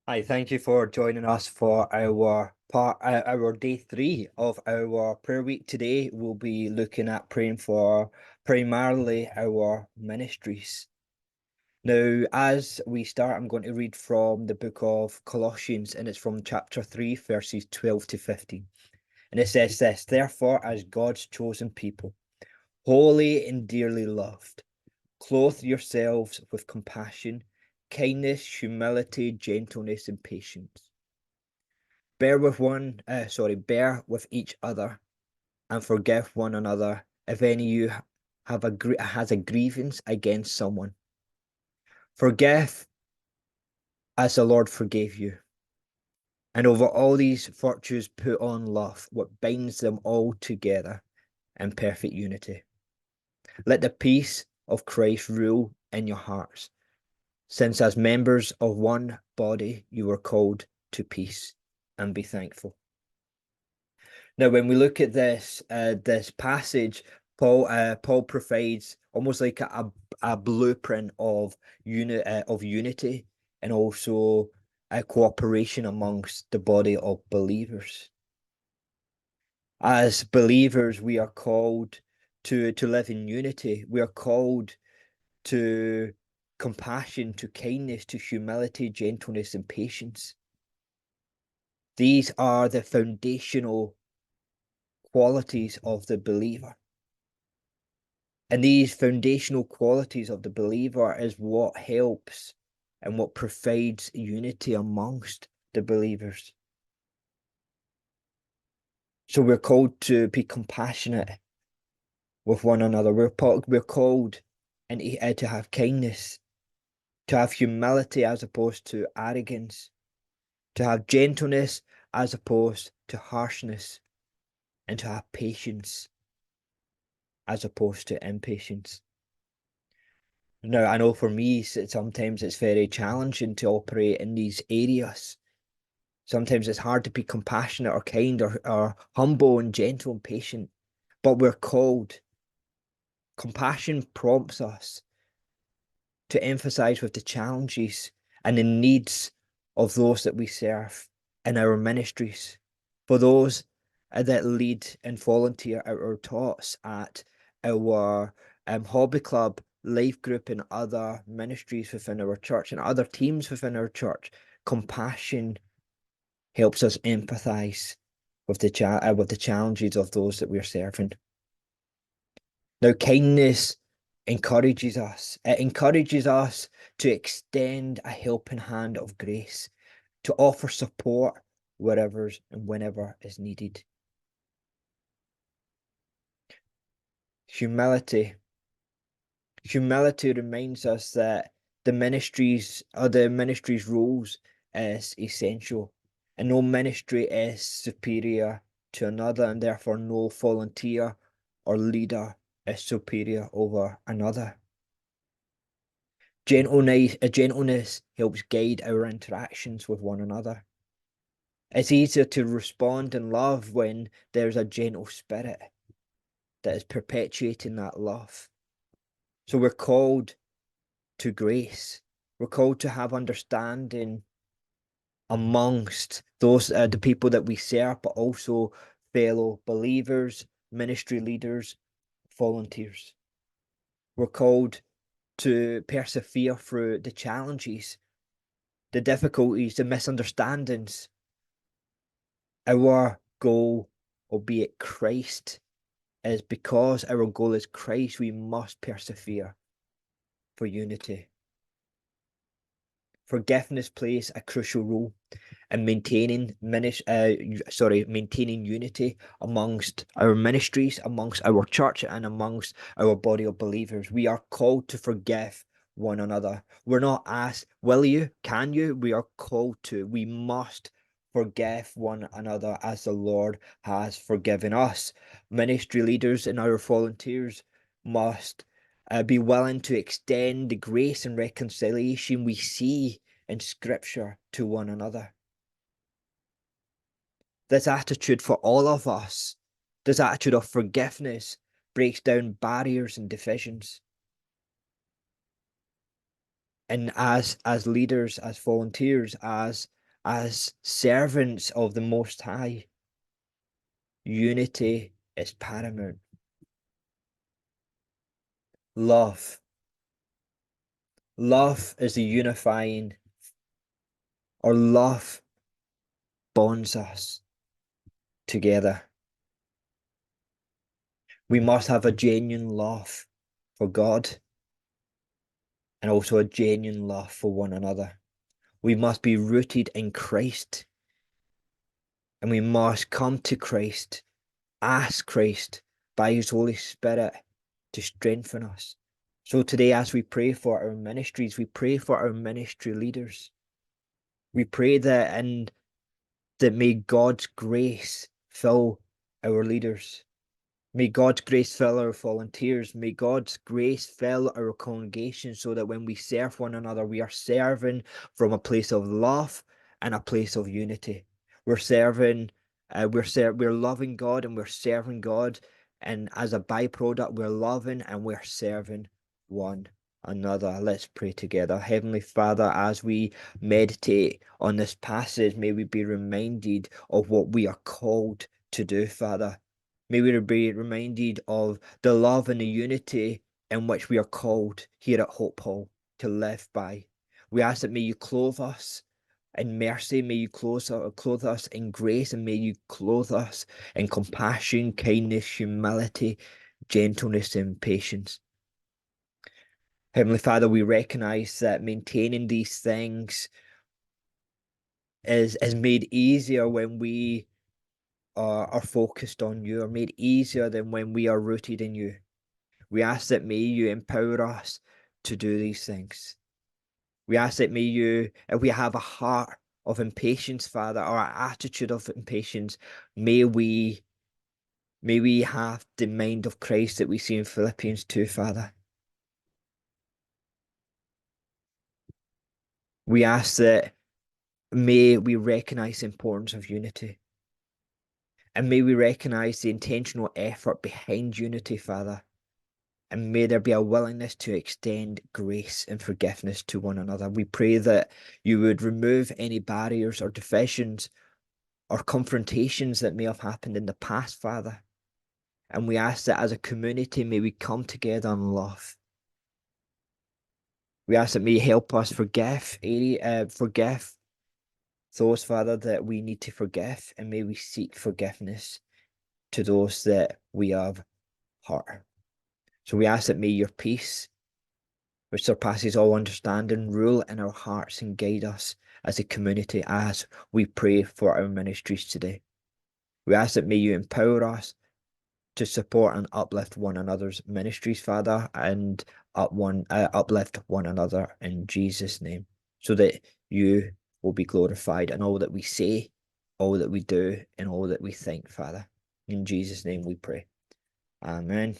Hi, thank you for joining us for our day 3 of our prayer week. Today we'll be looking at praying for primarily our ministries. Now, as we start, I'm going to read from the book of Colossians, and it's from chapter 3, verses 12 to 15. And it says this: Therefore, as God's chosen people, holy and dearly loved, clothe yourselves with compassion, kindness, humility, gentleness, and patience. Bear with each other, and forgive one another if any of you has a grievance against someone. Forgive as the Lord forgave you. And over all these virtues put on love, what binds them all together in perfect unity. Let the peace of Christ rule in your hearts, since as members of one body you were called to peace, and be thankful. Now, when we look at this passage, Paul provides almost like a blueprint of unity, and also a cooperation amongst the body of believers. As believers, we are called to live in unity. We are called to compassion, to kindness, to humility, gentleness, and patience. These are the foundational qualities of the believer. And these foundational qualities of the believer is what helps and what provides unity amongst the believers. So we're called to be compassionate with one another. We're called and to have kindness, to have humility as opposed to arrogance, to have gentleness as opposed to harshness, and to have patience as opposed to impatience. Now, I know for me, sometimes it's very challenging to operate in these areas. Sometimes it's hard to be compassionate or kind or humble and gentle and patient, but we're called. Compassion prompts us to emphasize with the challenges and the needs of those that we serve in our ministries, for those that lead and volunteer at our talks, at our hobby club, life group, and other ministries within our church and other teams within our church. Compassion helps us empathize with the challenges of those that we're serving. Now, kindness encourages us. It encourages us to extend a helping hand of grace, to offer support wherever and whenever is needed. Humility. Humility reminds us that the ministry's roles is essential, and no ministry is superior to another, and therefore no volunteer or leader is superior over another. Gentleness helps guide our interactions with one another. It's easier to respond in love when there's a gentle spirit that is perpetuating that love. So we're called to grace. We're called to have understanding amongst those the people that we serve, but also fellow believers, ministry leaders, volunteers. We're called to persevere through the challenges, the difficulties, the misunderstandings. Our goal, albeit Christ, is because our goal is Christ, we must persevere for unity. Forgiveness plays a crucial role in maintaining unity amongst our ministries, amongst our church, and amongst our body of believers. We are called to forgive one another. We're not asked, will you? Can you? We are called to. We must forgive one another as the Lord has forgiven us. Ministry leaders and our volunteers must be willing to extend the grace and reconciliation we see in Scripture to one another. This attitude for all of us, this attitude of forgiveness, breaks down barriers and divisions. And as leaders, as volunteers, as as servants of the Most High, unity is paramount. Love. Love is the unifying, or love bonds us together. We must have a genuine love for God and also a genuine love for one another. We must be rooted in Christ, and we must come to Christ, ask Christ by his Holy Spirit to strengthen us. So today, as we pray for our ministries, we pray for our ministry leaders. We pray that may God's grace fill our leaders. May God's grace fill our volunteers. May God's grace fill our congregation, so that when we serve one another, we are serving from a place of love and a place of unity. We're serving, we're loving God and we're serving God, and as a byproduct, we're loving and we're serving one another. Let's pray together. Heavenly Father, as we meditate on this passage, may we be reminded of what we are called to do, Father. May we be reminded of the love and the unity in which we are called here at Hopehall to live by. We ask that may you clothe us in mercy, may you clothe us in grace, and may you clothe us in compassion, kindness, humility, gentleness, and patience. Heavenly Father, we recognize that maintaining these things is made easier when we are focused on you, are made easier than when we are rooted in you. We ask that may you empower us to do these things. We ask that may you, if we have a heart of impatience, Father, or an attitude of impatience, may we have the mind of Christ that we see in Philippians 2, Father. We ask that may we recognize the importance of unity. And may we recognize the intentional effort behind unity, Father. And may there be a willingness to extend grace and forgiveness to one another. We pray that you would remove any barriers or divisions or confrontations that may have happened in the past, Father. And we ask that as a community, may we come together in love. We ask that may you help us forgive those, Father, that we need to forgive, and may we seek forgiveness to those that we have hurt. So we ask that may your peace, which surpasses all understanding, rule in our hearts and guide us as a community as we pray for our ministries today. We ask that may you empower us to support and uplift one another's ministries, Father, and uplift one another in Jesus' name, so that you will be glorified in all that we say, all that we do, and all that we think, Father. In Jesus' name we pray. Amen.